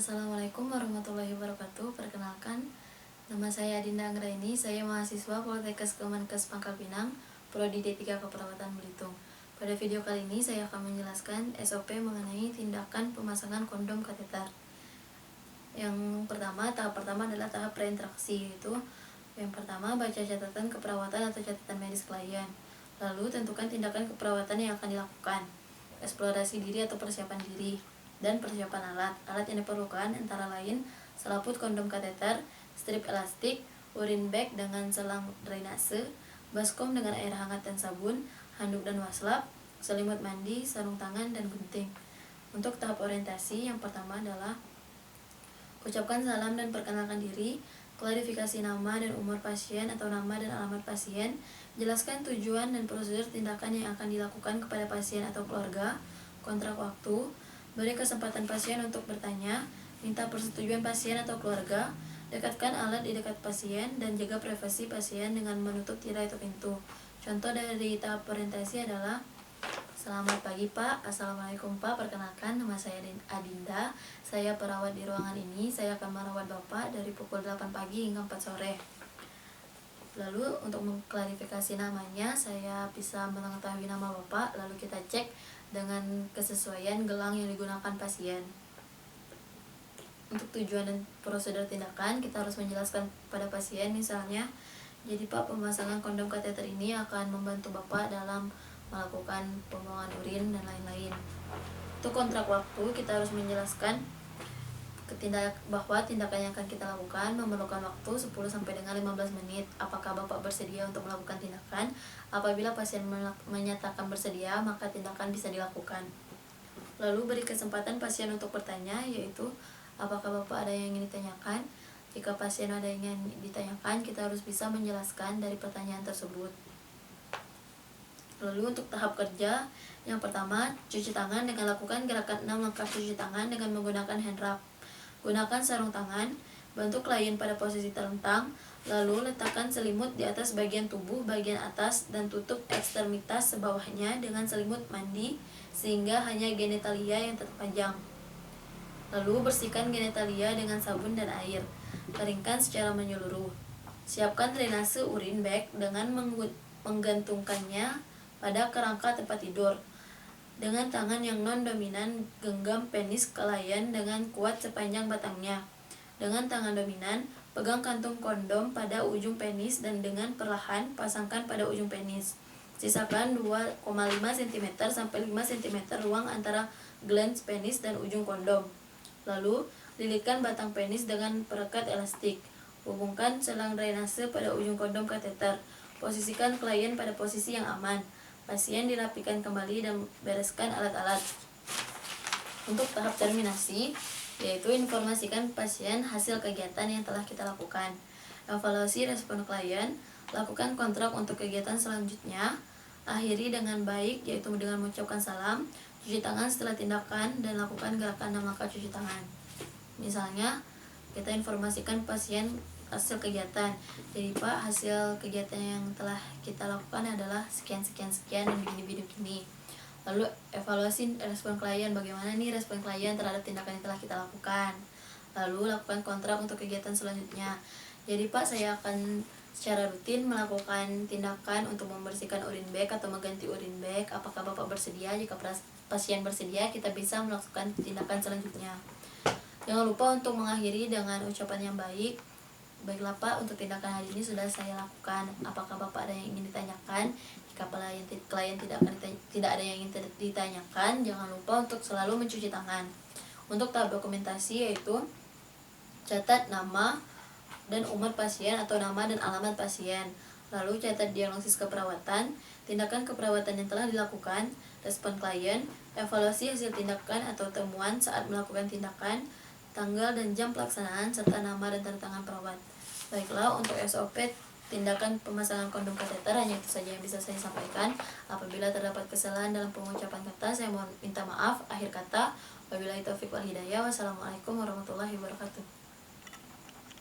Assalamualaikum warahmatullahi wabarakatuh. Perkenalkan, nama saya Adinda Anggraini. Saya mahasiswa Poltekkes Kemenkes Pangkal Pinang, Prodi D3 Keperawatan Belitung. Pada video kali ini saya akan menjelaskan SOP mengenai tindakan pemasangan kondom kateter. Tahap pertama adalah tahap preinteraksi, yaitu yang pertama baca catatan keperawatan atau catatan medis klien. Lalu tentukan tindakan keperawatan yang akan dilakukan, eksplorasi diri atau persiapan diri, dan persiapan alat. Alat yang diperlukan antara lain selaput kondom kateter, strip elastik, urin bag dengan selang drainase, baskom dengan air hangat dan sabun, handuk dan waslap, selimut mandi, sarung tangan, dan gunting. Untuk tahap orientasi, yang pertama adalah ucapkan salam dan perkenalkan diri, klarifikasi nama dan umur pasien atau nama dan alamat pasien, jelaskan tujuan dan prosedur tindakan yang akan dilakukan kepada pasien atau keluarga, kontrak waktu, beri kesempatan pasien untuk bertanya, minta persetujuan pasien atau keluarga, dekatkan alat di dekat pasien, dan jaga privasi pasien dengan menutup tirai atau pintu. Contoh dari tahap orientasi adalah: selamat pagi Pak, Assalamualaikum Pak, perkenalkan nama saya Adinda, saya perawat di ruangan ini, saya akan merawat Bapak dari pukul 8 pagi hingga 4 sore. Lalu untuk mengklarifikasi namanya, saya bisa mengetahui nama Bapak, lalu kita cek dengan kesesuaian gelang yang digunakan pasien. Untuk tujuan dan prosedur tindakan, kita harus menjelaskan pada pasien, misalnya, jadi Pak, pemasangan kondom kateter ini akan membantu Bapak dalam melakukan pembuangan urin dan lain-lain. Untuk kontrak waktu, kita harus menjelaskan bahwa tindakan yang akan kita lakukan memerlukan waktu 10 sampai dengan 15 menit. Apakah Bapak bersedia untuk melakukan tindakan? Apabila pasien menyatakan bersedia, maka tindakan bisa dilakukan. Lalu beri kesempatan pasien untuk bertanya, yaitu apakah Bapak ada yang ingin ditanyakan? Jika pasien ada yang ingin ditanyakan, kita harus bisa menjelaskan dari pertanyaan tersebut. Lalu untuk tahap kerja, yang pertama, cuci tangan dengan lakukan gerakan 6 langkah cuci tangan dengan menggunakan hand rub. Gunakan sarung tangan, bantu klien pada posisi terlentang, lalu letakkan selimut di atas bagian tubuh bagian atas dan tutup ekstremitas sebawahnya dengan selimut mandi sehingga hanya genitalia yang terpanjang. Lalu bersihkan genitalia dengan sabun dan air, keringkan secara menyeluruh. Siapkan drainase urin bag dengan menggantungkannya pada kerangka tempat tidur. Dengan tangan yang non-dominan, genggam penis klien dengan kuat sepanjang batangnya. Dengan tangan dominan, pegang kantung kondom pada ujung penis dan dengan perlahan pasangkan pada ujung penis. Sisakan 2,5 cm sampai 5 cm ruang antara glans penis dan ujung kondom. Lalu, lilitkan batang penis dengan perekat elastik. Hubungkan selang drainase pada ujung kondom kateter. Posisikan klien pada posisi yang aman. Pasien dirapikan kembali dan bereskan alat-alat. Untuk tahap terminasi, yaitu informasikan pasien hasil kegiatan yang telah kita lakukan. Evaluasi respon klien, lakukan kontrak untuk kegiatan selanjutnya. Akhiri dengan baik, yaitu dengan mengucapkan salam, cuci tangan setelah tindakan, dan lakukan gerakan 6 langkah cuci tangan. Misalnya, kita informasikan pasien hasil kegiatan. Jadi Pak, hasil kegiatan yang telah kita lakukan adalah sekian dan begini. Lalu evaluasi respon klien, bagaimana nih respon klien terhadap tindakan yang telah kita lakukan. Lalu lakukan kontrak untuk kegiatan selanjutnya. Jadi Pak, saya akan secara rutin melakukan tindakan untuk membersihkan urin bag atau mengganti urin bag. Apakah Bapak bersedia? Jika pasien bersedia, kita bisa melakukan tindakan selanjutnya. Jangan lupa untuk mengakhiri dengan ucapan yang baik. Baiklah Pak, untuk tindakan hari ini sudah saya lakukan. Apakah Bapak ada yang ingin ditanyakan? Jika klien tidak ada yang ingin ditanyakan, jangan lupa untuk selalu mencuci tangan. Untuk tahap dokumentasi, yaitu catat nama dan umur pasien atau nama dan alamat pasien. Lalu catat diagnosis keperawatan, tindakan keperawatan yang telah dilakukan, respon klien, evaluasi hasil tindakan atau temuan saat melakukan tindakan, tanggal dan jam pelaksanaan, serta nama dan tanda tangan perawat. Baiklah, untuk SOP tindakan pemasangan kondom kateter hanya itu saja yang bisa saya sampaikan. Apabila terdapat kesalahan dalam pengucapan kata, saya mohon minta maaf. Akhir kata, wabillahi taufiq wal hidayah. Wassalamualaikum warahmatullahi wabarakatuh.